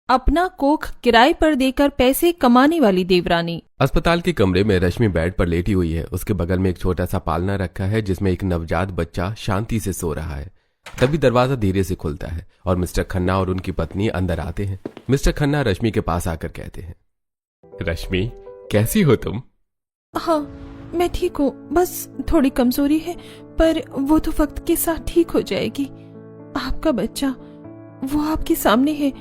अपना कोख किराए पर देकर पैसे कमाने वाली देवरानी। अस्पताल के कमरे में रश्मि बेड पर लेटी हुई है। उसके बगल में एक छोटा सा पालना रखा है जिसमें एक नवजात बच्चा शांति से सो रहा है। तभी दरवाजा धीरे से खुलता है और मिस्टर खन्ना और उनकी पत्नी अंदर आते हैं। मिस्टर खन्ना रश्मि के पास आकर कहते हैं, रश्मि कैसी हो तुम? हाँ, मैं ठीक हूँ, बस थोड़ी कमजोरी है, पर वो तो वक्त के साथ ठीक हो जाएगी। आपका बच्चा वो आपके सामने है,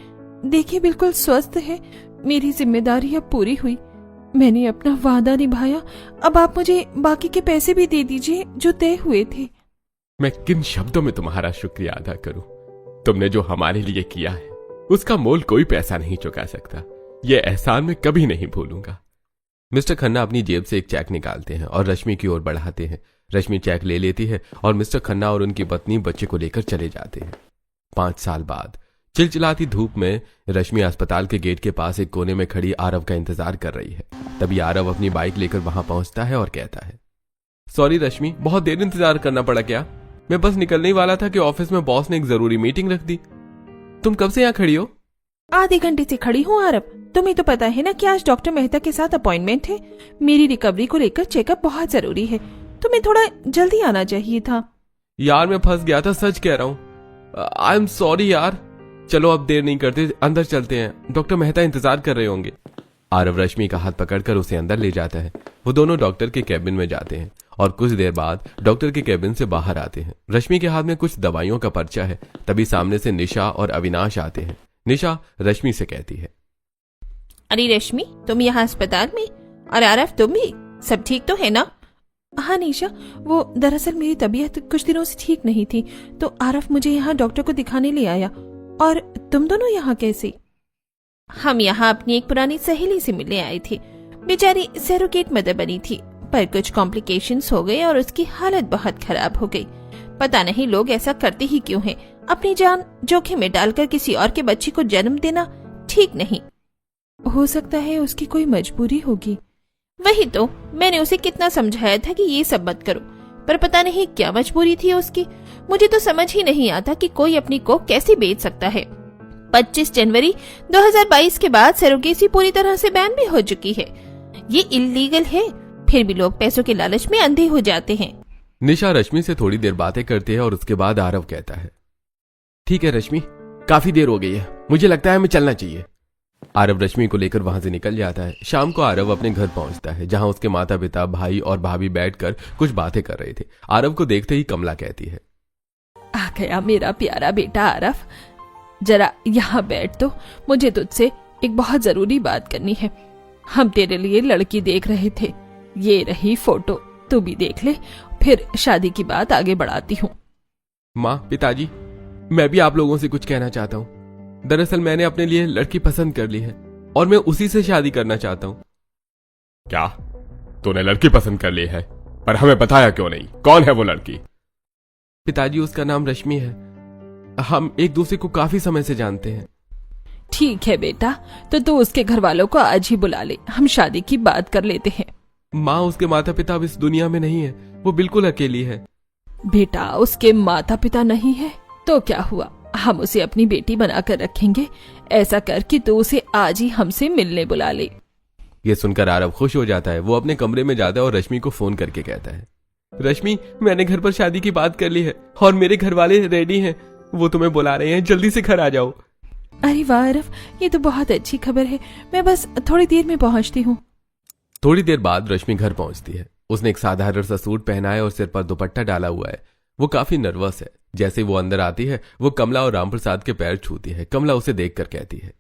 देखिए बिल्कुल स्वस्थ है। मेरी जिम्मेदारी अब पूरी हुई, मैंने अपना वादा निभाया। अब आप मुझे बाकी के पैसे भी दे दीजिए जो तय हुए थे। मैं किन शब्दों में तुम्हारा शुक्रिया अदा करूं? तुमने जो हमारे लिए किया है उसका मोल कोई पैसा नहीं चुका सकता। यह एहसान मैं कभी नहीं भूलूंगा। मिस्टर खन्ना अपनी जेब से एक चेक निकालते हैं और रश्मि की ओर बढ़ाते हैं। रश्मि चेक ले लेती है और मिस्टर खन्ना और उनकी पत्नी बच्चे को लेकर चले जाते हैं। 5 साल बाद चिलचिलाती धूप में रश्मि अस्पताल के गेट के पास एक कोने में खड़ी आरव का इंतजार कर रही है। तभी आरव अपनी बाइक लेकर वहां पहुंचता है और कहता है, सॉरी रश्मि, बहुत देर इंतजार करना पड़ा क्या? मैं बस निकलने ही वाला था कि ऑफिस में बॉस ने एक जरूरी मीटिंग रख दी। तुम कब से यहाँ खड़ी हो? आधे घंटे से खड़ी हूँ आरव। तुम्हें तो पता है ना कि आज डॉक्टर मेहता के साथ अपॉइंटमेंट है। मेरी रिकवरी को लेकर चेकअप बहुत जरूरी है, तुम्हें थोड़ा जल्दी आना चाहिए था। यार मैं फंस गया था, सच कह रहा हूँ। आई एम सॉरी यार। चलो अब देर नहीं करते, अंदर चलते हैं, डॉक्टर मेहता इंतजार कर रहे होंगे। आरव रश्मि का हाथ पकड़कर उसे अंदर ले जाता है। वो दोनों डॉक्टर के कैबिन में जाते हैं और कुछ देर बाद डॉक्टर के कैबिन से बाहर आते हैं। रश्मि के हाथ में कुछ दवाइयों का पर्चा है। तभी सामने से निशा और अविनाश आते हैं। निशा रश्मि से कहती है, अरे रश्मि, तुम यहाँ अस्पताल में? और आरव तुम भी? सब ठीक तो है ना? हाँ निशा, वो दरअसल मेरी तबीयत कुछ दिनों से ठीक नहीं थी, तो आरव मुझे यहाँ डॉक्टर को दिखाने ले आया। और तुम दोनों यहाँ कैसे? हम यहाँ अपनी एक पुरानी सहेली से मिलने आए थे। बेचारी सरोगेट मदर बनी थी, पर कुछ कॉम्प्लिकेशंस हो गए और उसकी हालत बहुत खराब हो गई। पता नहीं लोग ऐसा करते ही क्यों हैं। अपनी जान जोखिम में डालकर किसी और के बच्चे को जन्म देना ठीक नहीं। हो सकता है उसकी कोई मजबूरी होगी। वही तो, मैंने उसे कितना समझाया था कि ये सब मत करो, पर पता नहीं क्या मजबूरी थी उसकी। मुझे तो समझ ही नहीं आता कि कोई अपनी को कैसे बेच सकता है। 25 जनवरी 2022 के बाद सरोगेसी पूरी तरह से बैन भी हो चुकी है। ये इल्लीगल है, फिर भी लोग पैसों के लालच में अंधे हो जाते हैं। निशा रश्मि से थोड़ी देर बातें करती है और उसके बाद आरव कहता है, ठीक है रश्मि, काफी देर हो गई है, मुझे लगता है हमें चलना चाहिए। आरव रश्मि को लेकर वहां से निकल जाता है। शाम को आरव अपने घर पहुंचता है जहां उसके माता पिता, भाई और भाभी बैठकर कुछ बातें कर रहे थे। आरव को देखते ही कमला कहती है, आ गया मेरा प्यारा बेटा आरव, जरा यहाँ बैठ। तो मुझे तुझसे एक बहुत जरूरी बात करनी है। हम तेरे लिए लड़की देख रहे थे, ये रही फोटो, तू भी देख ले, फिर शादी की बात आगे बढ़ाती हूँ। माँ, पिताजी, मैं भी आप लोगों से कुछ कहना चाहता हूँ। दरअसल मैंने अपने लिए लड़की पसंद कर ली है और मैं उसी से शादी करना चाहता हूँ। क्या तूने लड़की पसंद कर ली है? पर हमें बताया क्यों नहीं? कौन है वो लड़की? पिताजी, उसका नाम रश्मि है। हम एक दूसरे को काफी समय से जानते हैं। ठीक है बेटा, तो तू उसके घर वालों को आज ही बुला ले, हम शादी की बात कर लेते हैं। माँ, उसके माता पिता अब इस दुनिया में नहीं है, वो बिल्कुल अकेली है। बेटा, उसके माता पिता नहीं है तो क्या हुआ, हम उसे अपनी बेटी बनाकर रखेंगे। ऐसा कर कि तू उसे आज ही हमसे मिलने बुला ले। ये सुनकर आरव खुश हो जाता है। वो अपने कमरे में जाता है और रश्मि को फोन करके कहता है, रश्मि, मैंने घर पर शादी की बात कर ली है और मेरे घर वाले रेडी हैं, वो तुम्हें बुला रहे हैं, जल्दी से घर आ जाओ। अरे वाह आरव, ये तो बहुत अच्छी खबर है, मैं बस थोड़ी देर में पहुंचती हूँ। थोड़ी देर बाद रश्मि घर पहुंचती है। उसने एक साधारण सा सूट पहना है और सिर पर दुपट्टा डाला हुआ है। वो काफी नर्वस है। जैसे वो अंदर आती है, वो कमला और रामप्रसाद के पैर छूती है। कमला उसे देखकर कहती है,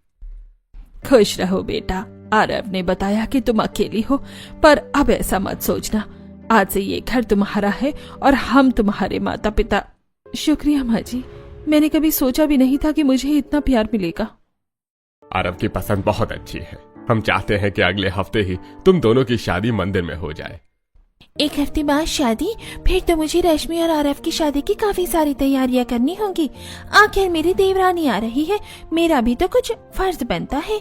खुश रहो बेटा, आरव ने बताया कि तुम अकेली हो, पर अब ऐसा मत सोचना, आज से ये घर तुम्हारा है और हम तुम्हारे माता पिता। शुक्रिया माँ जी, मैंने कभी सोचा भी नहीं था कि मुझे इतना प्यार मिलेगा। आरव की पसंद बहुत अच्छी है। हम चाहते हैं कि अगले हफ्ते ही तुम दोनों की शादी मंदिर में हो जाए। 1 हफ्ते बाद शादी? फिर तो मुझे रश्मि और आरव की शादी की काफी सारी तैयारियां करनी होंगी। आखिर मेरी देवरानी आ रही है, मेरा भी तो कुछ फर्ज बनता है।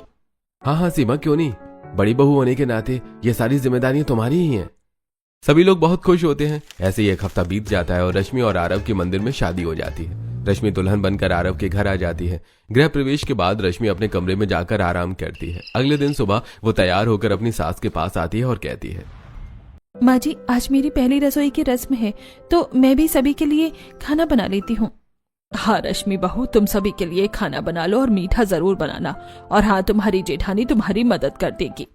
हाँ हाँ सीमा, क्यों नहीं, बड़ी बहू होने के नाते ये सारी जिम्मेदारियां तुम्हारी ही हैं। सभी लोग बहुत खुश होते हैं। ऐसे ही 1 हफ्ता बीत जाता है और रश्मि और आरव की मंदिर में शादी हो जाती है। रश्मि दुल्हन बनकर आरव के घर आ जाती है। गृह प्रवेश के बाद रश्मि अपने कमरे में जाकर आराम करती है। अगले दिन सुबह वो तैयार होकर अपनी सास के पास आती है और कहती है, माँ जी, आज मेरी पहली रसोई की रस्म है, तो मैं भी सभी के लिए खाना बना लेती हूँ। हाँ रश्मि बहू, तुम सभी के लिए खाना बना लो और मीठा जरूर बनाना। और हाँ, तुम्हारी जेठानी तुम्हारी मदद कर देगी।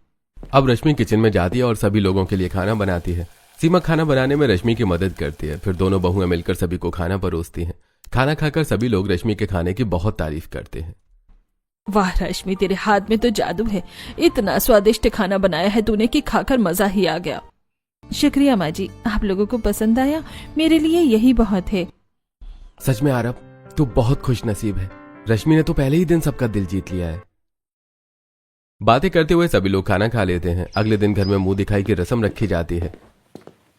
अब रश्मि किचन में जाती है और सभी लोगों के लिए खाना बनाती है। सीमा खाना बनाने में रश्मि की मदद करती है। फिर दोनों बहुएं मिलकर सभी को खाना परोसती हैं। खाना खाकर सभी लोग रश्मि के खाने की बहुत तारीफ करते हैं। वाह रश्मि, तेरे हाथ में तो जादू है। इतना स्वादिष्ट खाना बनाया है तूने कि खाकर मजा ही आ गया। शुक्रिया माँ जी, आप लोगों को पसंद आया, मेरे लिए यही बहुत है। सच में आरव, तू बहुत खुश नसीब है। रश्मि ने तो पहले ही दिन सबका दिल जीत लिया है। बातें करते हुए सभी लोग खाना खा लेते हैं। अगले दिन घर में मुंह दिखाई की रस्म रखी जाती है।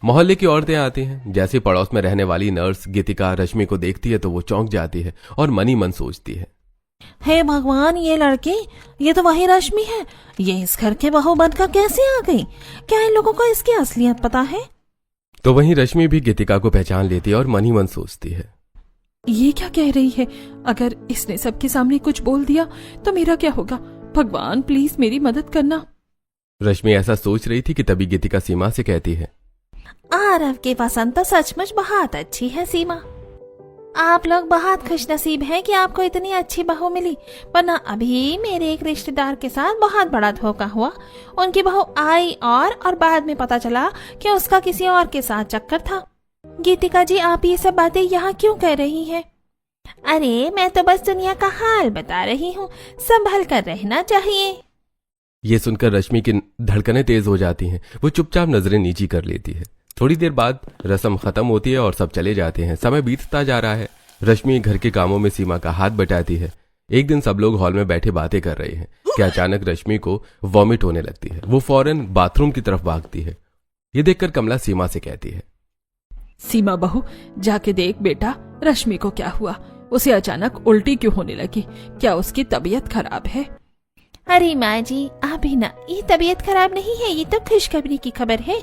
मोहल्ले की औरतें आती हैं। जैसे पड़ोस में रहने वाली नर्स गीतिका रश्मि को देखती है तो वो चौंक जाती है और मनी मन सोचती है, हे भगवान, ये लड़की, ये तो वही रश्मि है। ये इस घर के बहू बनकर कैसे आ गई? क्या इन लोगों को इसकी असलियत पता है? तो वहीं रश्मि भी गीतिका को पहचान लेती है और मनी मन सोचती है, ये क्या कह रही है? अगर इसने सबके सामने कुछ बोल दिया तो मेरा क्या होगा? भगवान प्लीज मेरी मदद करना। रश्मि ऐसा सोच रही थी कि तभी गीतिका सीमा से कहती है, आरव की पसंद तो सचमुच बहुत अच्छी है सीमा। आप लोग बहुत खुशनसीब हैं कि आपको इतनी अच्छी बहू मिली, वरना अभी मेरे एक रिश्तेदार के साथ बहुत बड़ा धोखा हुआ। उनकी बहू आई और बाद में पता चला कि उसका किसी और के साथ चक्कर था। गीतिका जी, आप ये सब बातें यहाँ क्यों कह रही हैं? अरे मैं तो बस दुनिया का हाल बता रही हूँ, संभल कर रहना चाहिए। ये सुनकर रश्मि की धड़कनें तेज हो जाती हैं। वो चुपचाप नजरें नीची कर लेती है। थोड़ी देर बाद रस्म खत्म होती है और सब चले जाते हैं। समय बीतता जा रहा है। रश्मि घर के कामों में सीमा का हाथ बटाती है। एक दिन सब लोग हॉल में बैठे बातें कर रहे हैं कि अचानक रश्मि को वॉमिट होने लगती है। वो फौरन बाथरूम की तरफ भागती है। ये देखकर कमला सीमा से कहती है, सीमा बहू, जाके देख बेटा, रश्मि को क्या हुआ? उसे अचानक उल्टी क्यों होने लगी? क्या उसकी तबीयत खराब है? अरे माँ जी, आप ही ना, ये तबीयत खराब नहीं है, ये तो खुशखबरी की खबर है।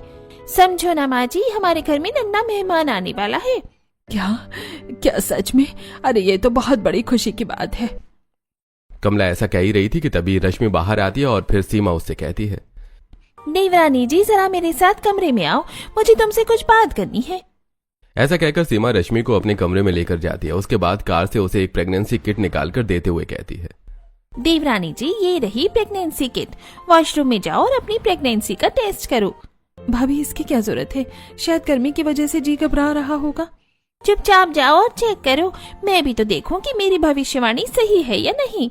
समझो ना माँ जी, हमारे घर में नन्हा मेहमान आने वाला है। क्या सच में? अरे ये तो बहुत बड़ी खुशी की बात है। कमला ऐसा कह ही रही थी कि तभी रश्मि बाहर आती है और फिर सीमा उससे कहती है, देवरानी जी, जरा मेरे साथ कमरे में आओ, मुझे तुमसे कुछ बात करनी है। ऐसा कहकर सीमा रश्मि को अपने कमरे में लेकर जाती है। उसके बाद कार से उसे एक प्रेगनेंसी किट निकालकर देते हुए कहती है, देवरानी जी, ये रही प्रेगनेंसी किट, वॉशरूम में जाओ और अपनी प्रेगनेंसी का टेस्ट करो। भाभी, इसकी क्या जरूरत है? शायद गर्मी की वजह से जी घबरा रहा होगा। चुपचाप जाओ और चेक करो, मैं भी तो देखूं कि मेरी भविष्यवाणी सही है या नहीं।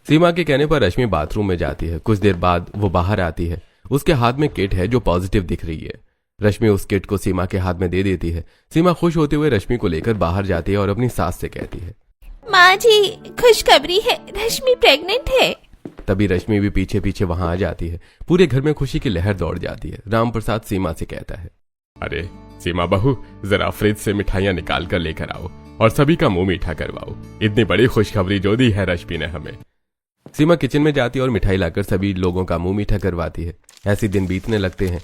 सीमा के कहने पर रश्मि बाथरूम में जाती है। कुछ देर बाद वो बाहर आती है। उसके हाथ में किट है जो पॉजिटिव दिख रही है। रश्मि उस किट को सीमा के हाथ में दे देती है। सीमा खुश होते हुए रश्मि को लेकर बाहर जाती है और अपनी सास से कहती है, माँ जी, खुशखबरी है, रश्मि प्रेग्नेंट है। तभी रश्मि भी पीछे पीछे वहां आ जाती है। पूरे घर में खुशी की लहर दौड़ जाती है। राम प्रसाद सीमा से कहता है, अरे सीमा बहू, जरा फ्रिज से मिठाइयां निकाल कर लेकर आओ और सभी का मुंह मीठा करवाओ। इतनी बड़ी खुशखबरी जो दी है रश्मि ने हमें। सीमा किचन में जाती है और मिठाई लाकर सभी लोगों का मुंह मीठा करवाती है। ऐसे दिन बीतने लगते हैं।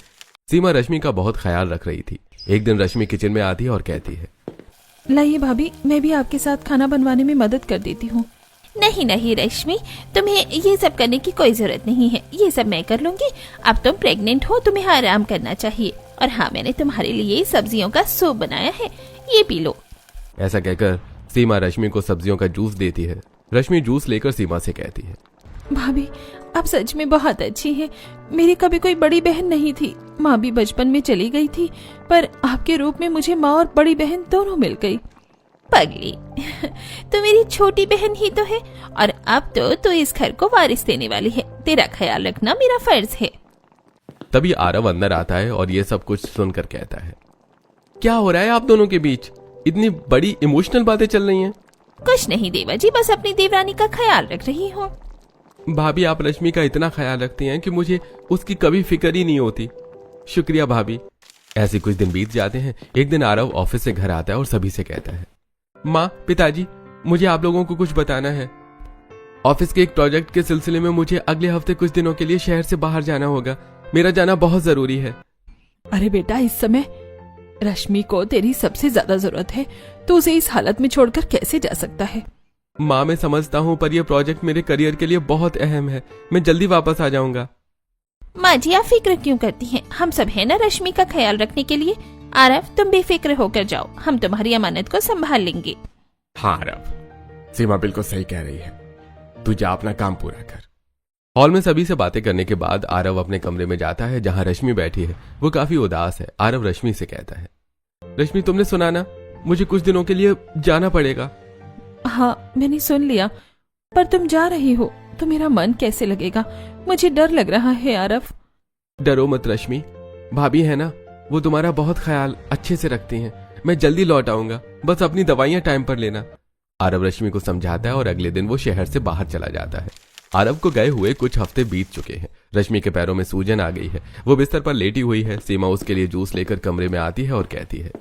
सीमा रश्मि का बहुत ख्याल रख रही थी। एक दिन रश्मि किचन में आती है और कहती है, लाइए भाभी, मैं भी आपके साथ खाना बनवाने में मदद कर देती हूँ। नहीं नहीं रश्मि, तुम्हें ये सब करने की कोई जरूरत नहीं है, ये सब मैं कर लूंगी। अब तुम प्रेग्नेंट हो, तुम्हें आराम करना चाहिए। और हाँ, मैंने तुम्हारे लिए सब्जियों का सूप बनाया है, ये पी लो। ऐसा कहकर सीमा रश्मि को सब्जियों का जूस देती है। रश्मि जूस लेकर सीमा से कहती है, भाभी, आप सच में बहुत अच्छी हैं। मेरी कभी कोई बड़ी बहन नहीं थी। माँ भी बचपन में चली गई थी, पर आपके रूप में मुझे माँ और बड़ी बहन दोनों मिल गई। पगली, तो मेरी छोटी बहन ही तो है, और अब तो तू इस घर को वारिस देने वाली है। तेरा ख्याल रखना मेरा फर्ज है। तभी आरव अंदर आता है और ये सब कुछ सुनकर कहता है, क्या हो रहा है आप दोनों के बीच? इतनी बड़ी इमोशनल बातें चल रही हैं। कुछ नहीं देवा जी, बस अपनी देवरानी का ख्याल रख रही हूँ। भाभी, आप रश्मि का इतना ख्याल रखती हैं कि मुझे उसकी कभी फिक्र ही नहीं होती। शुक्रिया भाभी। ऐसे कुछ दिन बीत जाते हैं। एक दिन आरव ऑफिस से घर आता है और सभी से कहता है, माँ, पिताजी, मुझे आप लोगों को कुछ बताना है। ऑफिस के एक प्रोजेक्ट के सिलसिले में मुझे अगले हफ्ते कुछ दिनों के लिए शहर से बाहर जाना होगा। मेरा जाना बहुत जरूरी है। अरे बेटा, इस समय रश्मि को तेरी सबसे ज्यादा जरूरत है। तो उसे इस हालत में छोड़कर कैसे जा सकता है। माँ मैं समझता हूँ, पर यह प्रोजेक्ट मेरे करियर के लिए बहुत अहम है। मैं जल्दी वापस आ जाऊंगा। माँ जी आप फिक्र क्यों करती हैं, हम सब है ना रश्मि का ख्याल रखने के लिए। आरव तुम बेफिक्र होकर जाओ, हम तुम्हारी अमानत को संभाल लेंगे। हाँ आरव, सीमा बिल्कुल सही कह रही है, तू जा अपना काम पूरा कर। हॉल में सभी से बातें करने के बाद आरव अपने कमरे में जाता है जहां रश्मि बैठी है। वो काफी उदास है। आरव रश्मि से कहता है, रश्मि तुमने सुना ना, मुझे कुछ दिनों के लिए जाना पड़ेगा। हाँ मैंने सुन लिया, पर तुम जा रही हो तो मेरा मन कैसे लगेगा, मुझे डर लग रहा है आरव। डरो मत रश्मि, भाभी है ना, वो तुम्हारा बहुत ख्याल अच्छे से रखती हैं। मैं जल्दी लौट आऊंगा, बस अपनी दवाइयां टाइम पर लेना। आरव रश्मि को समझाता है और अगले दिन वो शहर से बाहर चला जाता है। आरव को गए हुए कुछ हफ्ते बीत चुके हैं। रश्मि के पैरों में सूजन आ गई है। वो बिस्तर पर लेटी हुई है। सीमा उसके लिए जूस लेकर कमरे में आती है और कहती है,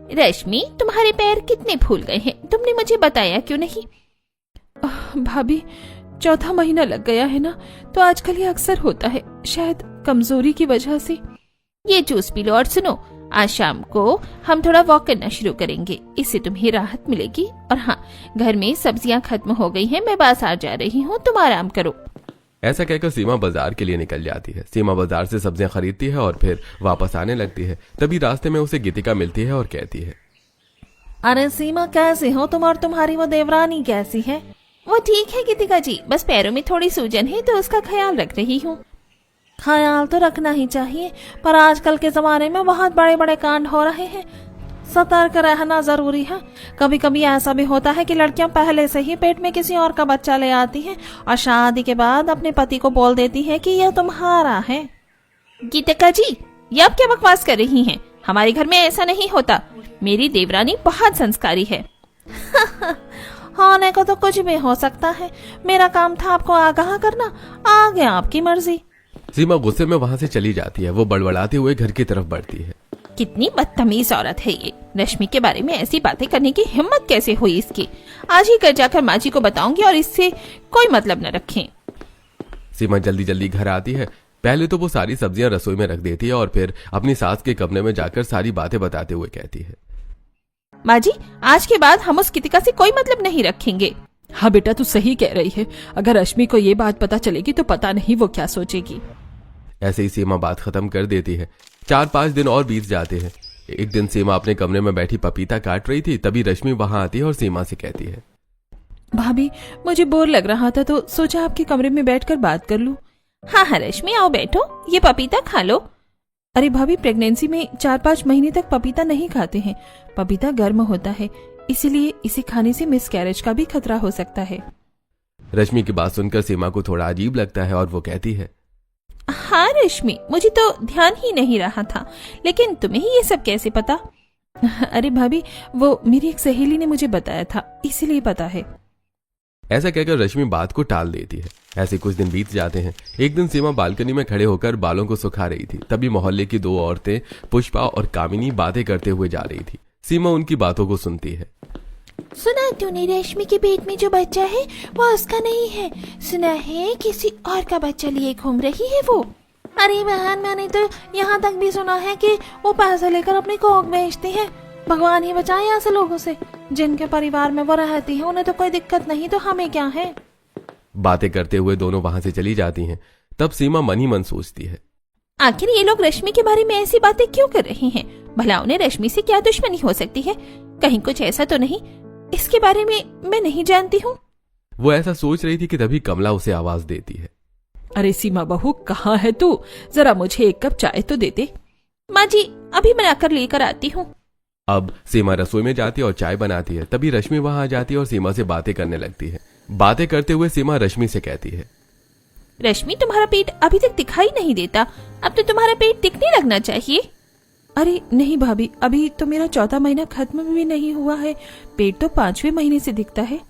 रश्मि तुम्हारे पैर कितने फूल गए हैं, तुमने मुझे बताया क्यों नहीं। भाभी चौथा महीना लग गया है ना, तो आजकल ये अक्सर होता है, शायद कमजोरी की वजह से। ये जूस पी लो और सुनो, आज शाम को हम थोड़ा वॉक करना शुरू करेंगे, इससे तुम्हें राहत मिलेगी। और हाँ, घर में सब्जियां खत्म हो गई हैं, मैं बाजार जा रही हूँ, तुम आराम करो। ऐसा कहकर सीमा बाजार के लिए निकल जाती है। सीमा बाजार से सब्जियां खरीदती है और फिर वापस आने लगती है। तभी रास्ते में उसे गीतिका मिलती है और कहती है, अरे सीमा कैसे हो तुम, और तुम्हारी वो देवरानी कैसी है। वो ठीक है गीतिका जी, बस पैरों में थोड़ी सूजन है तो उसका ख्याल रख रही हूँ। ख्याल तो रखना ही चाहिए, पर आजकल के जमाने में बहुत बड़े बड़े कांड हो रहे हैं, सतर्क रहना जरूरी है। कभी कभी ऐसा भी होता है कि लड़कियां पहले से ही पेट में किसी और का बच्चा ले आती हैं और शादी के बाद अपने पति को बोल देती हैं कि यह तुम्हारा है। गीतिका जी, ये आप क्या बकवास कर रही हैं? हमारे घर में ऐसा नहीं होता। मेरी देवरानी बहुत संस्कारी है। होने को तो कुछ भी हो सकता है, मेरा काम था आपको आगाह करना, आगे आपकी मर्जी। सीमा गुस्से में वहां से चली जाती है। वो बड़बड़ाते हुए घर की तरफ बढ़ती है। कितनी बदतमीज औरत है ये, रश्मि के बारे में ऐसी बातें करने की हिम्मत कैसे हुई इसकी। आज ही घर जाकर माँ जी को बताऊंगी और इससे कोई मतलब न रखें। सीमा जल्दी जल्दी घर आती है। पहले तो वो सारी सब्जियां रसोई में रख देती है और फिर अपनी सास के कमरे में जाकर सारी बातें बताते हुए कहती है, माँ जी, आज के बाद हम उस गीतिका से कोई मतलब नहीं रखेंगे। हाँ बेटा तू सही कह रही है, अगर रश्मि को ये बात पता चलेगी तो पता नहीं वो क्या सोचेगी। ऐसे ही सीमा बात खत्म कर देती है। 4-5 दिन और बीत जाते हैं। एक दिन सीमा अपने कमरे में बैठी पपीता काट रही थी। तभी रश्मि वहां आती है और सीमा से कहती है, भाभी मुझे बोर लग रहा था तो सोचा आपके कमरे में बैठकर बात कर लूं। हाँ हाँ रश्मि, आओ बैठो, ये पपीता खा लो। अरे भाभी, प्रेगनेंसी में 4-5 महीने तक पपीता नहीं खाते हैं। पपीता गर्म होता है, इसीलिए इसे खाने से मिसकैरेज का भी खतरा हो सकता है। रश्मि की बात सुनकर सीमा को थोड़ा अजीब लगता है और वो कहती है, हाँ रश्मि, मुझे तो ध्यान ही नहीं रहा था, लेकिन तुम्हें ये सब कैसे पता? अरे भाभी, वो मेरी एक सहेली ने मुझे बताया था, इसीलिए पता है। ऐसा कहकर रश्मि बात को टाल देती है। ऐसे कुछ दिन बीत जाते हैं। एक दिन सीमा बालकनी में खड़े होकर बालों को सुखा रही थी। तभी मोहल्ले की 2 औरतें पुष्पा और कामिनी बातें करते हुए जा रही थी। सीमा उनकी बातों को सुनती है। सुना तूने, रश्मि के पेट में जो बच्चा है वो उसका नहीं है, सुना है किसी और का बच्चा लिए घूम रही है वो। अरे बहन, मैंने तो यहाँ तक भी सुना है कि वो पैसे लेकर अपनी कोख बेचती है। भगवान ही बचाए ऐसे लोगों से। जिनके परिवार में वो रहती है उन्हें तो कोई दिक्कत नहीं, तो हमें क्या है। बातें करते हुए दोनों वहां से चली जाती हैं। तब सीमा मन ही मन सोचती है, आखिर ये लोग रश्मि के बारे में ऐसी बातें क्यों कर रही हैं? भला उन्हें रश्मि से क्या दुश्मनी हो सकती है? कहीं कुछ ऐसा तो नहीं, इसके बारे में मैं नहीं जानती हूँ। वो ऐसा सोच रही थी कि तभी कमला उसे आवाज देती है, अरे सीमा बहू, कहाँ है तू? जरा मुझे 1 कप चाय तो दे दे। माँ जी, अभी बनाकर लेकर आती हूँ। अब सीमा रसोई में जाती है और चाय बनाती है। तभी रश्मि वहां आ जाती है और सीमा से बातें करने लगती है। बातें करते हुए सीमा रश्मि से कहती है, रश्मि, तुम्हारा पेट अभी तक दिखाई नहीं देता, अब तो तुम्हारा पेट दिखने लगना चाहिए। अरे नहीं भाभी, अभी तो मेरा 4था महीना खत्म भी नहीं हुआ है, पेट तो 5वें महीने से दिखता है।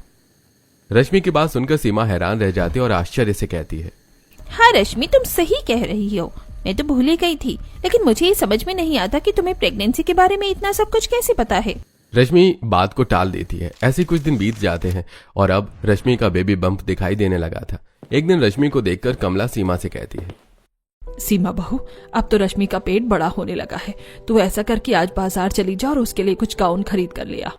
रश्मि की बात सुनकर सीमा हैरान रह जाती है और आश्चर्य से कहती है, हाँ रश्मि, तुम सही कह रही हो, मैं तो भूल ही गई थी, लेकिन मुझे ये समझ में नहीं आता कि तुम्हें प्रेगनेंसी के बारे में इतना सब कुछ कैसे पता है। रश्मि बात को टाल देती है। ऐसे कुछ दिन बीत जाते हैं और अब रश्मि का बेबी बम्प दिखाई देने लगा था। एक दिन रश्मि को देखकर कमला सीमा से कहती है, सीमा बहू, अब तो रश्मि का पेट बड़ा होने लगा है, तू ऐसा करके आज बाजार चली जा और उसके लिए कुछ गाउन खरीद कर ले आ।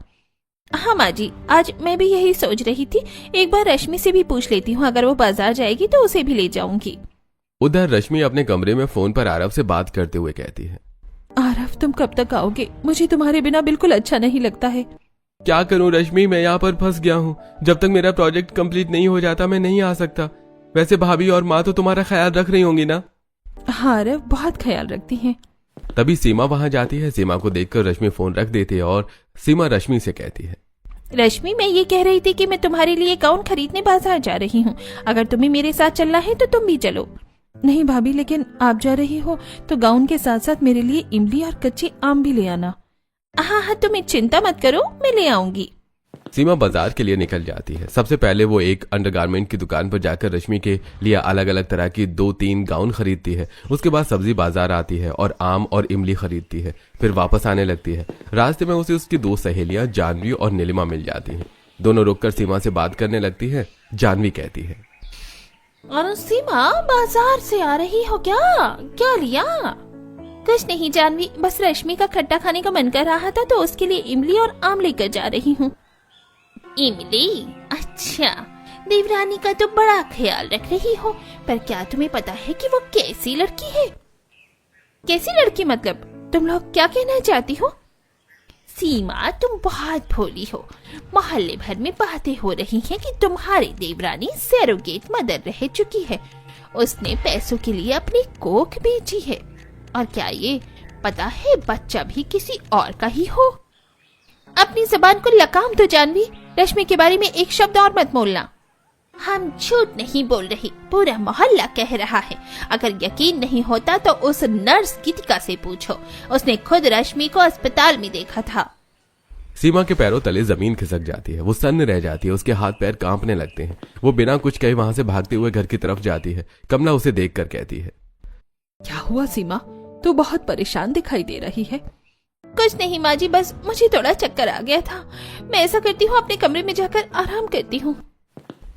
हाँ माँ जी, आज मैं भी यही सोच रही थी, एक बार रश्मि से भी पूछ लेती हूँ, अगर वो बाजार जाएगी तो उसे भी ले जाऊंगी। उधर रश्मि अपने कमरे में फोन पर आरव से बात करते हुए कहती है, आरव तुम कब तक आओगे? मुझे तुम्हारे बिना बिल्कुल अच्छा नहीं लगता है। क्या करूं रश्मि, मैं यहाँ पर फंस गया हूँ। जब तक मेरा प्रोजेक्ट कंप्लीट नहीं हो जाता मैं नहीं आ सकता। वैसे भाभी और माँ तो तुम्हारा ख्याल रख रही होंगी ना? हाँ आरव, बहुत ख्याल रखती हैं। तभी सीमा वहां जाती है। सीमा को देखकर रश्मि फोन रख देती है और सीमा रश्मि से कहती है, रश्मि, मैं ये कह रही थी कि मैं तुम्हारे लिए गाउन खरीदने बाजार जा रही हूँ, अगर तुम्हें मेरे साथ चलना है तो तुम भी चलो। नहीं भाभी, लेकिन आप जा रही हो तो गाउन के साथ साथ मेरे लिए इमली और कच्चे आम भी ले आना। हाँ हाँ, तुम चिंता मत करो, मैं ले आऊंगी। सीमा बाजार के लिए निकल जाती है। सबसे पहले वो एक अंडरगारमेंट की दुकान पर जाकर रश्मि के लिए अलग अलग तरह की 2-3 गाउन खरीदती है। उसके बाद सब्जी बाजार आती है और आम और इमली खरीदती है। फिर वापस आने लगती है। रास्ते में उसे उसकी 2 सहेलियां जानवी और नीलिमा मिल जाती हैं। दोनों रुककर सीमा से बात करने लगती है। जानवी कहती है, और सीमा, बाजार से आ रही हो क्या? क्या लिया? कुछ नहीं जानवी, बस रश्मि का खट्टा खाने का मन कर रहा था तो उसके लिए इमली और आम लेकर जा रही हूँ। इमली? अच्छा, देवरानी का तो बड़ा ख्याल रख रही हो, पर क्या तुम्हें पता है कि वो कैसी लड़की है? कैसी लड़की मतलब? तुम लोग क्या कहना चाहती हो? सीमा, तुम बहुत भोली हो। मोहल्ले भर में बातें हो रही हैं कि तुम्हारी देवरानी सैरोगेट मदर रह चुकी है। उसने पैसों के लिए अपनी कोख बेची है। और क्या ये पता है बच्चा भी किसी और का ही हो? अपनी जबान को लगाम दो जानवी, रश्मि के बारे में एक शब्द और मत बोलना। हम झूठ नहीं बोल रही, पूरा मोहल्ला कह रहा है। अगर यकीन नहीं होता तो उस नर्स गीतिका से पूछो, उसने खुद रश्मि को अस्पताल में देखा था। सीमा के पैरों तले जमीन खिसक जाती है। वो सन्न रह जाती है। उसके हाथ पैर कांपने लगते हैं। वो बिना कुछ कहे वहां से भागते हुए घर की तरफ जाती है। कमला उसे देखकर कहती है, क्या हुआ सीमा, तू बहुत परेशान दिखाई दे रही है। कुछ नहीं माँ जी, बस मुझे थोड़ा चक्कर आ गया था। मैं ऐसा करती हूँ, अपने कमरे में जाकर आराम करती हूँ।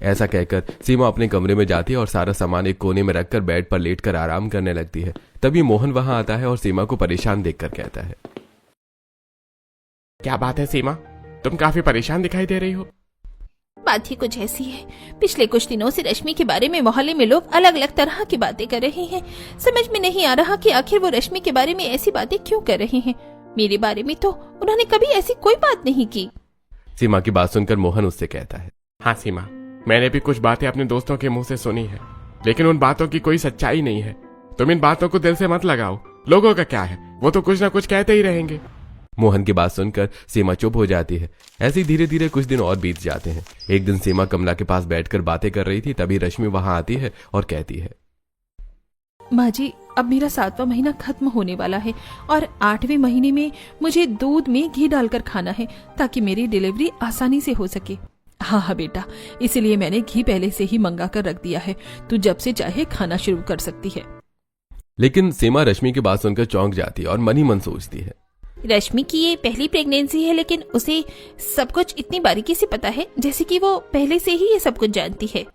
ऐसा कहकर सीमा अपने कमरे में जाती है और सारा सामान एक कोने में रखकर बेड पर लेटकर आराम करने लगती है। तभी मोहन वहां आता है और सीमा को परेशान देखकर कहता है, क्या बात है सीमा, तुम काफी परेशान दिखाई दे रही हो। बात ही कुछ ऐसी है, पिछले कुछ दिनों से रश्मि के बारे में मोहल्ले में लोग अलग अलग तरह की बातें कर रहे हैं। समझ में नहीं आ रहा कि आखिर वो रश्मि के बारे में ऐसी बातें क्यों कर रहे हैं। मेरे बारे में तो उन्होंने कभी ऐसी कोई बात नहीं की। सीमा की बात सुनकर मोहन उससे कहता है, हाँ सीमा, मैंने भी कुछ बातें अपने दोस्तों के मुंह से सुनी है, लेकिन उन बातों की कोई सच्चाई नहीं है। तुम इन बातों को दिल से मत लगाओ। लोगों का क्या है, वो तो कुछ ना कुछ कहते ही रहेंगे। मोहन की बात सुनकर सीमा चुप हो जाती है। ऐसे ही धीरे धीरे कुछ दिन और बीत जाते हैं। एक दिन सीमा कमला के पास बैठकर बातें कर रही थी। तभी रश्मि वहां आती है और कहती है, माँ जी, अब मेरा 7वां महीना खत्म होने वाला है और 8वें महीने में मुझे दूध में घी डालकर खाना है ताकि मेरी डिलीवरी आसानी से हो सके। हाँ हाँ बेटा, इसीलिए मैंने घी पहले से ही मंगा कर रख दिया है। तू जब से चाहे खाना शुरू कर सकती है। लेकिन सीमा रश्मि की बात सुनकर चौंक जाती है और मन ही मन सोचती है, रश्मि की ये पहली प्रेगनेंसी है, लेकिन उसे सब कुछ इतनी बारीकी से पता है जैसे कि वो पहले से ही ये सब कुछ जानती है।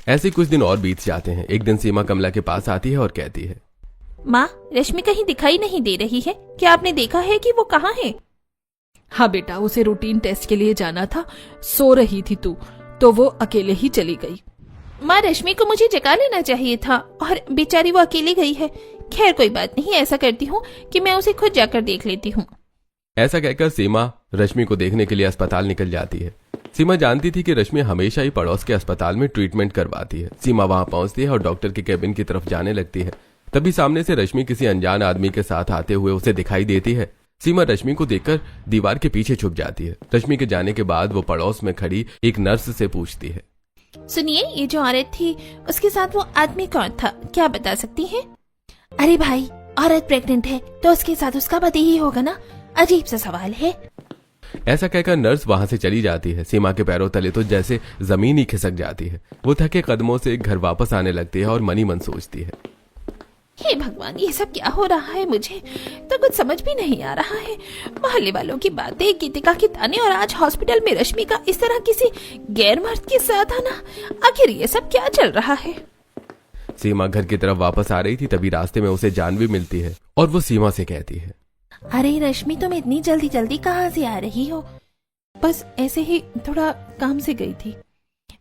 ऐसे कुछ दिन और बीत जाते हैं। एक दिन सीमा कमला के पास आती है और कहती है, माँ, रश्मि कहीं दिखाई नहीं दे रही है, क्या आपने देखा है कि वो कहाँ है? हाँ बेटा, उसे रूटीन टेस्ट के लिए जाना था, सो रही थी तू, तो वो अकेले ही चली गई। माँ, रश्मि को मुझे जगा लेना चाहिए था और बेचारी वो अकेली गई है। खैर कोई बात नहीं, ऐसा करती हूँ कि मैं उसे खुद जाकर देख लेती हूँ। ऐसा कहकर सीमा रश्मि को देखने के लिए अस्पताल निकल जाती है। सीमा जानती थी कि रश्मि हमेशा ही पड़ोस के अस्पताल में ट्रीटमेंट करवाती है। सीमा वहां पहुंचती है और डॉक्टर के केबिन की तरफ जाने लगती है। तभी सामने से रश्मि किसी अनजान आदमी के साथ आते हुए उसे दिखाई देती है। सीमा रश्मि को देखकर दीवार के पीछे छुप जाती है। रश्मि के जाने के बाद वो पड़ोस में खड़ी एक नर्स से पूछती है, सुनिए, ये जो औरत थी उसके साथ वो आदमी कौन था, क्या बता सकती हैं? अरे भाई, औरत प्रेग्नेंट है तो उसके साथ उसका पति ही होगा ना, अजीब सा सवाल है। ऐसा कहकर नर्स वहां से चली जाती है। सीमा के पैरों तले तो जैसे जमीन ही खिसक जाती है। वो थके कदमों से घर वापस आने लगती है और मनी मन सोचती है, हे भगवान, ये सब क्या हो रहा है? मुझे तो कुछ समझ भी नहीं आ रहा है। मोहल्ले वालों की बातें, गीतिका के ताने और आज हॉस्पिटल में रश्मि का इस तरह किसी गैर मर्द के साथ आना, आखिर ये सब क्या चल रहा है? सीमा घर की तरफ वापस आ रही थी। तभी रास्ते में उसे जानवी मिलती है और वो सीमा से कहती है, अरे रश्मि, तुम इतनी जल्दी जल्दी कहाँ से आ रही हो? बस ऐसे ही थोड़ा काम से गई थी।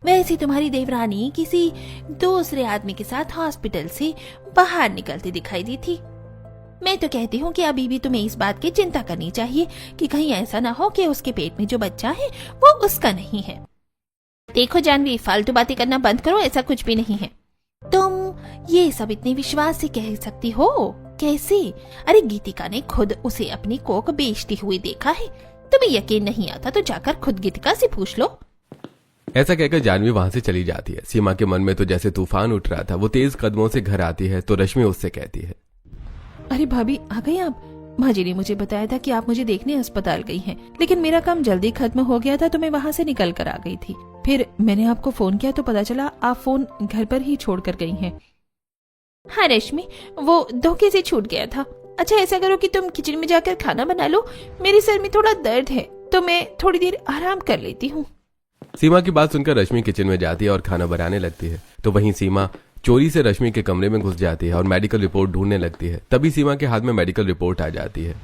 वैसे तुम्हारी देवरानी किसी दूसरे आदमी के साथ हॉस्पिटल से बाहर निकलती दिखाई दी थी। मैं तो कहती हूँ कि अभी भी तुम्हें इस बात की चिंता करनी चाहिए कि कहीं ऐसा ना हो कि उसके पेट में जो बच्चा है वो उसका नहीं है। देखो जानवी, फालतू बातें करना बंद करो, ऐसा कुछ भी नहीं है। तुम ये सब इतने विश्वास से कह सकती हो कैसे? अरे गीतिका ने खुद उसे अपनी कोक बेचती हुई देखा है। तुम्हें यकीन नहीं आता तो जाकर खुद गीतिका से पूछ लो। ऐसा कहकर जानवी वहां से चली जाती है। सीमा के मन में तो जैसे तूफान उठ रहा था। वो तेज कदमों से घर आती है तो रश्मि उससे कहती है, अरे भाभी आ गई आप? माँ जी ने मुझे बताया था कि आप मुझे देखने अस्पताल गई हैं, लेकिन मेरा काम जल्दी खत्म हो गया था तो मैं वहाँ से निकल कर आ गई थी। फिर मैंने आपको फोन किया तो पता चला आप फोन घर पर ही छोड़ कर गई हैं। हाँ रश्मि, वो धोखे से छूट गया था। अच्छा ऐसा करो कि तुम किचन में जाकर खाना बना लो, मेरे सर में थोड़ा दर्द है तो मैं थोड़ी देर आराम कर लेती हूँ। सीमा की बात सुनकर रश्मि किचन में जाती है और खाना बनाने लगती है। तो वहीं सीमा चोरी से रश्मि के कमरे में घुस जाती है और मेडिकल रिपोर्ट ढूंढने लगती है। तभी सीमा के हाथ में मेडिकल रिपोर्ट आ जाती है।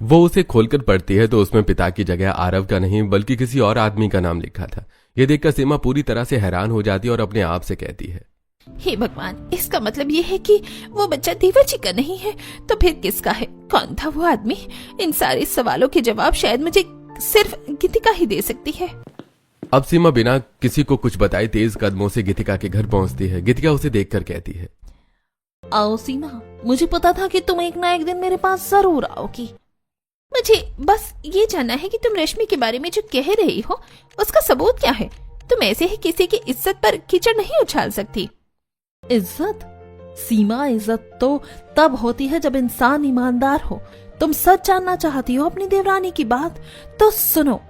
वो उसे खोलकर पढ़ती है तो उसमें पिता की जगह आरव का नहीं बल्कि किसी और आदमी का नाम लिखा था। ये देखकर सीमा पूरी तरह से हैरान हो जाती है और अपने आप से कहती है, हे भगवान, इसका मतलब ये है कि वो बच्चा देवर्षि का नहीं है तो फिर किसका है? कौन था वो आदमी? इन सारे सवालों के जवाब शायद मुझे सिर्फ गीतिका ही दे सकती है। अब सीमा बिना किसी को कुछ बताए तेज कदमों से गीतिका के घर पहुंचती है। गीतिका उसे देखकर कहती है, आओ सीमा, मुझे पता था कि तुम एक ना एक दिन मेरे पास जरूर आओगी। मुझे बस ये जानना है कि तुम रश्मि के बारे में जो कह रही हो उसका सबूत क्या है? तुम ऐसे ही किसी की इज्जत पर कीचड़ नहीं उछाल सकती। इज्जत? सीमा, इज्जत तो तब होती है जब इंसान ईमानदार हो। तुम सच जानना चाहती हो अपनी देवरानी की बात? तो सुनो,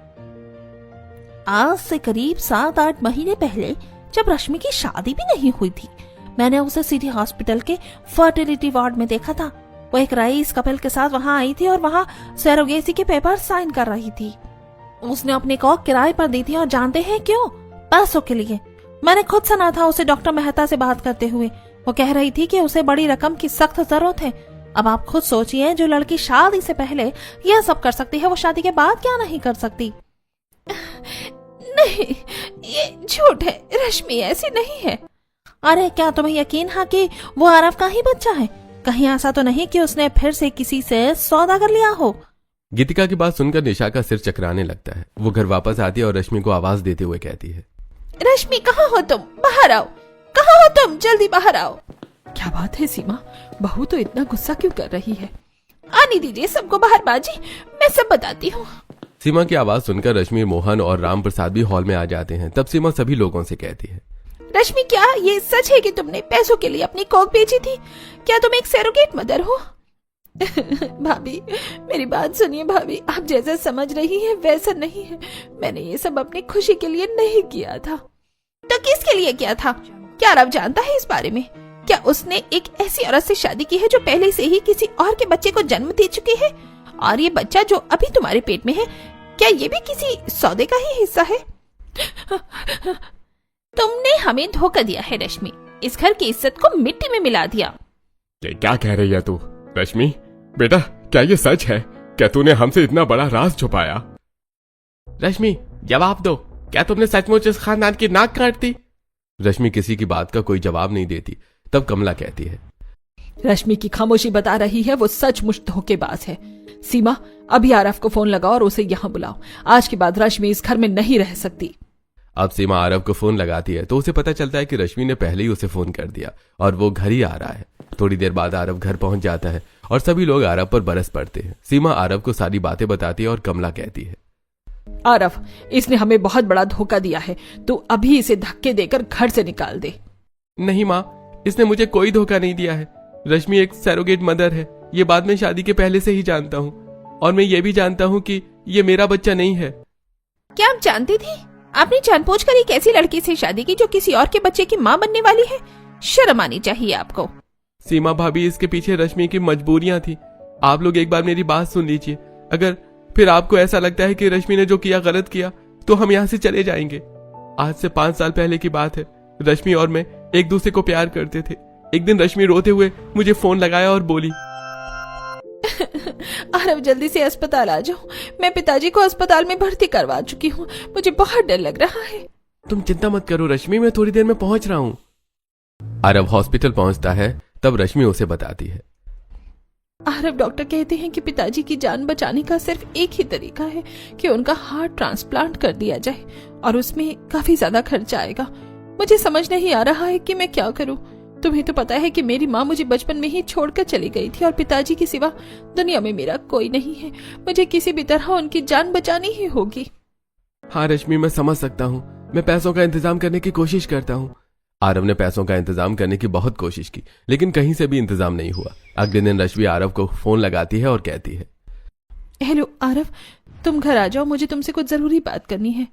आज से करीब 7-8 महीने पहले जब रश्मि की शादी भी नहीं हुई थी, मैंने उसे सिटी हॉस्पिटल के फर्टिलिटी वार्ड में देखा था। वो एक रईस कपल के साथ वहां आई थी और वहां सरोगेसी के पेपर साइन कर रही थी। उसने अपनी कॉक किराए पर दी थी और जानते हैं क्यों? पैसों के लिए। मैंने खुद सुना था उसे डॉक्टर मेहता से बात करते हुए। वो कह रही थी कि उसे बड़ी रकम की सख्त जरूरत है। अब आप खुद सोचिए, जो लड़की शादी से पहले यह सब कर सकती है वो शादी के बाद क्या नहीं कर सकती? नहीं, ये झूठ है, रश्मि ऐसी नहीं है। अरे क्या तुम्हें यकीन है कि वो आरव का ही बच्चा है? कहीं ऐसा तो नहीं कि उसने फिर से किसी से सौदा कर लिया हो? गीतिका की बात सुनकर निशा का सिर चकराने लगता है। वो घर वापस आती है और रश्मि को आवाज देते हुए कहती है, रश्मि कहाँ हो तुम? बाहर आओ, कहाँ हो तुम? जल्दी बाहर आओ। क्या बात है सीमा, बहू तो इतना गुस्सा क्यों कर रही है? आने दीजिए सबको बाहर बाजी, मैं सब बताती हूँ। सीमा की आवाज सुनकर रश्मि, मोहन और राम प्रसाद भी हॉल में आ जाते हैं। तब सीमा सभी लोगों से कहती है, रश्मि क्या ये सच है कि तुमने पैसों के लिए अपनी कोक बेची थी? क्या तुम एक सरोगेट मदर हो? भाभी मेरी बात सुनिए भाभी, आप जैसा समझ रही हैं वैसा नहीं है। मैंने ये सब अपनी खुशी के लिए नहीं किया था। तो किसके लिए किया था? क्या रव जानता है इस बारे में? क्या उसने एक ऐसी औरत से शादी की है जो पहले से ही किसी और के बच्चे को जन्म दे चुकी है? और ये बच्चा जो अभी तुम्हारे पेट में है, क्या ये भी किसी सौदे का ही हिस्सा है? तुमने हमें धोखा दिया है रश्मि, इस घर की इज्जत को मिट्टी में मिला दिया। ये क्या कह रही है तू? रश्मि बेटा, क्या ये सच है? क्या तूने हमसे इतना बड़ा राज छुपाया? रश्मि जवाब दो, क्या तुमने सचमुच इस खानदान की नाक काट दी? रश्मि किसी की बात का कोई जवाब नहीं देती। तब कमला कहती है, रश्मि की खामोशी बता रही है वो सचमुच धोखेबाज है। सीमा अभी आरव को फोन लगाओ और उसे यहाँ बुलाओ। आज के बाद रश्मि इस घर में नहीं रह सकती। अब सीमा आरव को फोन लगाती है तो उसे पता चलता है कि रश्मि ने पहले ही उसे फोन कर दिया और वो घर ही आ रहा है। थोड़ी देर बाद आरव घर पहुंच जाता है और सभी लोग आरव पर बरस पड़ते हैं। सीमा आरव को सारी बातें बताती है और कमला कहती है, आरव, इसने हमें बहुत बड़ा धोखा दिया है, तू अभी इसे धक्के देकर घर से निकाल दे। नहीं माँ, इसने मुझे कोई धोखा नहीं दिया है। रश्मि एक सरोगेट मदर है, ये बात मैं शादी के पहले से ही जानता हूँ और मैं ये भी जानता हूँ कि ये मेरा बच्चा नहीं है। क्या आप जानती थी? आपने जानबूझकर एक ऐसी लड़की से शादी की जो किसी और के बच्चे की माँ बनने वाली है। शर्म आनी चाहिए आपको। सीमा भाभी, इसके पीछे रश्मि की मजबूरियां थी। आप लोग एक बार मेरी बात सुन लीजिए। अगर फिर आपको ऐसा लगता है कि रश्मि ने जो किया गलत किया तो हम यहाँ से चले जाएंगे। आज से 5 साल पहले की बात है। रश्मि और मैं एक दूसरे को प्यार करते थे। एक दिन रश्मि रोते हुए मुझे फोन लगाया और बोली, आरव जल्दी से अस्पताल आ जाओ। मैं पिताजी को अस्पताल में भर्ती करवा चुकी हूँ। मुझे बहुत डर लग रहा है। तुम चिंता मत करो रश्मि, मैं थोड़ी देर में पहुंच रहा हूं। आरव हॉस्पिटल पहुंचता है, तब रश्मि उसे बताती है। आरव, डॉक्टर कहते हैं कि पिताजी की जान बचाने का सिर्फ एक ही तरीका है कि उनका हार्ट ट्रांसप्लांट कर दिया जाए, और उसमें काफी ज्यादा खर्च आएगा। मुझे समझ नहीं आ रहा है कि मैं क्या करूं। तुम्हें तो पता है कि मेरी माँ मुझे बचपन में ही छोड़कर चली गई थी, और पिताजी के सिवा दुनिया में मेरा कोई नहीं है। मुझे किसी भी तरह उनकी जान बचानी ही होगी। हाँ रश्मि, मैं समझ सकता हूँ। मैं पैसों का इंतजाम करने की कोशिश करता हूँ। आरव ने पैसों का इंतजाम करने की बहुत कोशिश की, लेकिन कहीं से भी इंतजाम नहीं हुआ। अगले दिन रश्मि आरव को फोन लगाती है और कहती है, हेलो आरव, तुम घर आ जाओ, मुझे तुमसे कुछ जरूरी बात करनी है।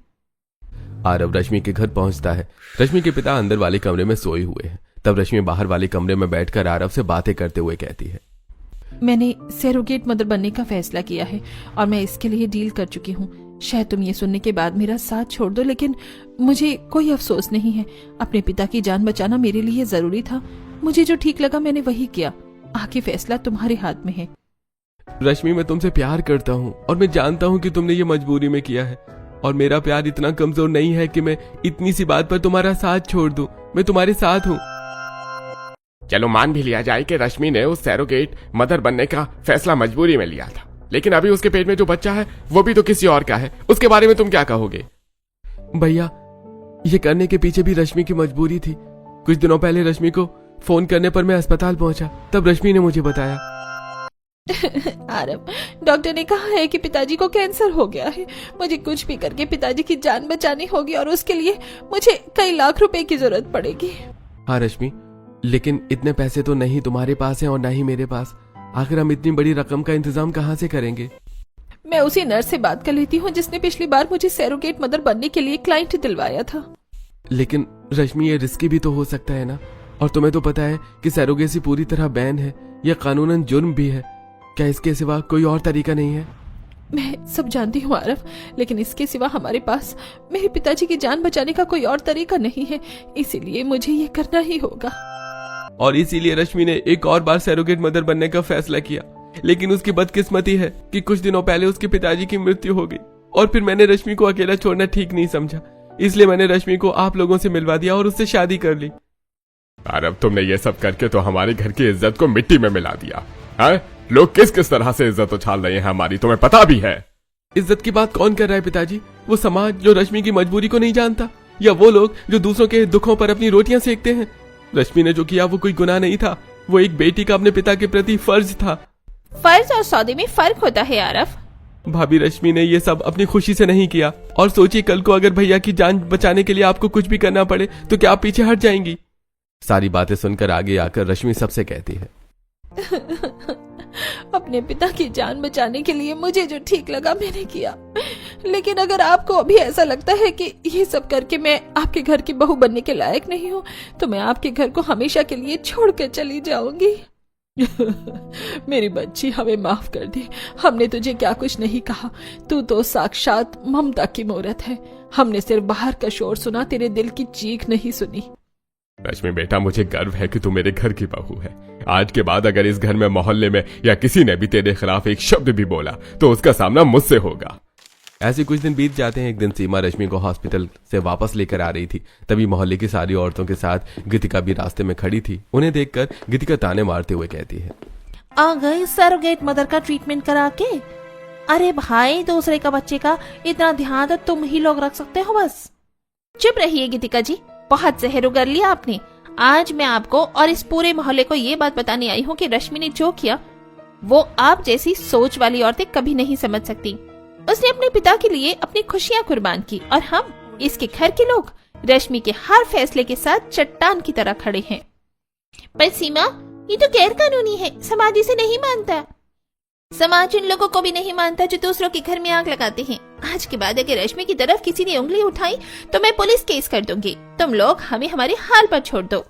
आरव रश्मि के घर पहुंचता है। रश्मि के पिता अंदर वाले कमरे में सोए हुए हैं। तब रश्मि बाहर वाले कमरे में बैठकर आरव से बातें करते हुए कहती है, मैंने सैरोगेट मदर बनने का फैसला किया है, और मैं इसके लिए डील कर चुकी हूँ। शायद तुम ये सुनने के बाद मेरा साथ छोड़ दो, लेकिन मुझे कोई अफसोस नहीं है। अपने पिता की जान बचाना मेरे लिए जरूरी था। मुझे जो ठीक लगा मैंने वही किया। आगे फैसला तुम्हारे हाथ में है। रश्मि, मैं तुमसे प्यार करता हूँ, और मैं जानता हूँ कि तुमने ये मजबूरी में किया है, और मेरा प्यार इतना कमजोर नहीं है कि मैं इतनी सी बात पर तुम्हारा साथ छोड़ दूं। मैं तुम्हारे साथ हूँ। चलो मान भी लिया जाए कि रश्मि ने उस सैरोगेट मदर बनने का फैसला मजबूरी में लिया था, लेकिन अभी उसके पेट में जो बच्चा है वो भी तो किसी और का है। उसके बारे में तुम क्या कहोगे? भैया, ये करने के पीछे भी रश्मि की मजबूरी थी। कुछ दिनों पहले रश्मि को फोन करने पर मैं अस्पताल पहुंचा, तब रश्मि ने मुझे बताया। आरव, डॉक्टर ने कहा है कि पिताजी को कैंसर हो गया है। मुझे कुछ भी करके पिताजी की जान बचानी होगी, और उसके लिए मुझे कई लाख रुपए की जरूरत पड़ेगी। हाँ रश्मि, लेकिन इतने पैसे तो नहीं तुम्हारे पास हैं और ना ही मेरे पास। आखिर हम इतनी बड़ी रकम का इंतजाम कहाँ से करेंगे? मैं उसी नर्स से बात कर लेती हूँ जिसने पिछली बार मुझे सैरोगेट मदर बनने के लिए क्लाइंट दिलवाया था। लेकिन रश्मि, ये रिस्की भी तो हो सकता है ना, और तुम्हें तो पता है कि सैरोगेसी पूरी तरह बैन है। यह कानूनन जुर्म भी है। क्या इसके सिवा कोई और तरीका नहीं है? मैं सब जानती हूँ आरव, लेकिन इसके सिवा हमारे पास मेरे पिताजी की जान बचाने का कोई और तरीका नहीं है। इसीलिए मुझे ये करना ही होगा। और इसीलिए रश्मि ने एक और बार सैरोगेट मदर बनने का फैसला किया, लेकिन उसकी बदकिस्मती है कि कुछ दिनों पहले उसके पिताजी की मृत्यु हो गई, और फिर मैंने रश्मि को अकेला छोड़ना ठीक नहीं समझा। इसलिए मैंने रश्मि को आप लोगों से मिलवा दिया और उससे शादी कर ली। आरव, तुमने ये सब करके तो हमारे घर की इज्जत को मिट्टी में मिला दिया है। लोग किस किस तरह से इज्जत उछाल रहे हैं हमारी, तुम्हें पता भी है? इज्जत की बात कौन कर रहा है पिताजी? वो समाज जो रश्मि की मजबूरी को नहीं जानता, या वो लोग जो दूसरों के दुखों पर अपनी रोटियां सेकते हैं? रश्मि ने जो किया वो कोई गुनाह नहीं था। वो एक बेटी का अपने पिता के प्रति फर्ज था। फर्ज और सौदे में फर्क होता है आरव। भाभी, रश्मि ने ये सब अपनी खुशी से नहीं किया। और सोचिए, कल को अगर भैया की जान बचाने के लिए आपको कुछ भी करना पड़े तो क्या आप पीछे हट जाएंगी? सारी बातें सुनकर आगे आकर रश्मि सबसे कहती है, अपने पिता की जान बचाने के लिए मुझे जो ठीक लगा मैंने किया, लेकिन अगर आपको अभी ऐसा लगता है कि ये सब करके मैं आपके घर की बहू बनने के लायक नहीं हूँ, तो मैं आपके घर को हमेशा के लिए छोड़कर चली जाऊंगी। मेरी बच्ची, हमें माफ कर दे। हमने तुझे क्या कुछ नहीं कहा। तू तो साक्षात ममता की मूरत है। हमने सिर्फ बाहर का शोर सुना, तेरे दिल की चीख नहीं सुनी। रश्मि बेटा, मुझे गर्व है कि तू मेरे घर की बहू है। आज के बाद अगर इस घर में, मोहल्ले में या किसी ने भी तेरे खिलाफ एक शब्द भी बोला तो उसका सामना मुझसे होगा। ऐसे कुछ दिन बीत जाते हैं। एक दिन सीमा रश्मि को हॉस्पिटल से वापस लेकर आ रही थी। तभी मोहल्ले की सारी औरतों के साथ गीतिका भी रास्ते में खड़ी थी। उन्हें देखकर गीतिका ताने मारते हुए कहती है, आ गई सरोगेट मदर का ट्रीटमेंट करा के। अरे भाई, दूसरे का बच्चे का इतना ध्यान तो तुम ही लोग रख सकते हो बस। चुप रहिए गीतिका जी, बहुत जहर उगल लिया आपने। आज मैं आपको और इस पूरे मोहल्ले को ये बात बताने आई हूँ कि रश्मि ने जो किया वो आप जैसी सोच वाली औरतें कभी नहीं समझ सकती। उसने अपने पिता के लिए अपनी खुशियां कुर्बान की, और हम इसके घर के लोग रश्मि के हर फैसले के साथ चट्टान की तरह खड़े हैं। पर सीमा, ये तो गैर कानूनी है, समाज इसे नहीं मानता। समाज उन लोगों को भी नहीं मानता जो दूसरों के घर में आग लगाते हैं। आज के बाद अगर रश्मि की तरफ किसी ने उंगली उठाई तो मैं पुलिस केस कर दूंगी। तुम लोग हमें हमारे हाल पर छोड़ दो।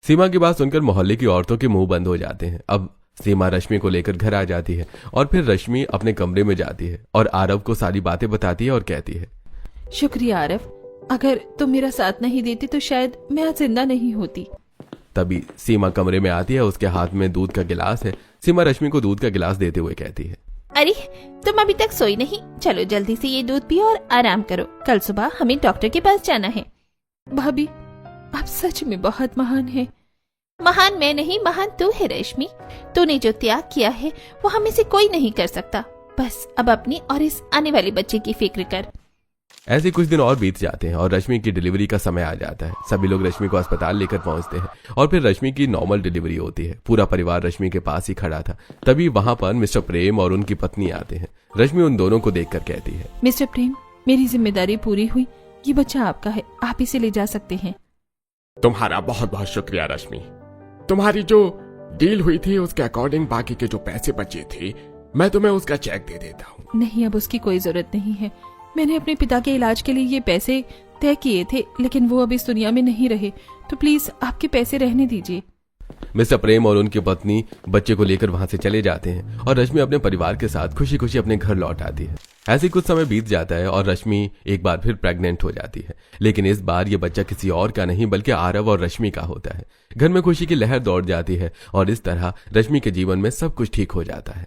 सीमा की बात सुनकर मोहल्ले की औरतों के मुंह बंद हो जाते हैं। अब सीमा रश्मि को लेकर घर आ जाती है, और फिर रश्मि अपने कमरे में जाती है और आरव को सारी बातें बताती है और कहती है, शुक्रिया आरव, अगर तुम मेरा साथ नहीं देते तो शायद मैं आज जिंदा नहीं होती। तभी सीमा कमरे में आती है। उसके हाथ में दूध का गिलास है। सीमा रश्मि को दूध का गिलास देते हुए कहती है, अरे तुम अभी तक सोई नहीं, चलो जल्दी से ये दूध पियो और आराम करो, कल सुबह हमें डॉक्टर के पास जाना है। भाभी आप सच में बहुत महान हैं। महान मैं नहीं, महान तू है रश्मि। तूने जो त्याग किया है वो हमें से कोई नहीं कर सकता। बस अब अपनी और इस आने वाले बच्चे की फिक्र कर। ऐसे कुछ दिन और बीत जाते हैं और रश्मि की डिलीवरी का समय आ जाता है। सभी लोग रश्मि को अस्पताल लेकर पहुंचते हैं और फिर रश्मि की नॉर्मल डिलीवरी होती है। पूरा परिवार रश्मि के पास ही खड़ा था। तभी वहां पर मिस्टर प्रेम और उनकी पत्नी आते हैं। रश्मि उन दोनों को देखकर कहती है, मिस्टर प्रेम, मेरी जिम्मेदारी पूरी हुई, ये बच्चा आपका है, आप इसे ले जा सकते हैं। तुम्हारा बहुत बहुत शुक्रिया रश्मि। तुम्हारी जो डील हुई थी उसके अकॉर्डिंग बाकी के जो पैसे बचे थे मैं तुम्हें उसका चेक दे देता हूँ। नहीं, अब उसकी कोई जरूरत नहीं है। मैंने अपने पिता के इलाज के लिए ये पैसे तय किए थे, लेकिन वो अब इस दुनिया में नहीं रहे, तो प्लीज आपके पैसे रहने दीजिए। मिस्टर प्रेम और उनकी पत्नी बच्चे को लेकर वहां से चले जाते हैं और रश्मि अपने परिवार के साथ खुशी खुशी अपने घर लौट आती है। ऐसे कुछ समय बीत जाता है और रश्मि एक बार फिर प्रेग्नेंट हो जाती है, लेकिन इस बार ये बच्चा किसी और का नहीं बल्कि आरव और रश्मि का होता है। घर में खुशी की लहर दौड़ जाती है और इस तरह रश्मि के जीवन में सब कुछ ठीक हो जाता है।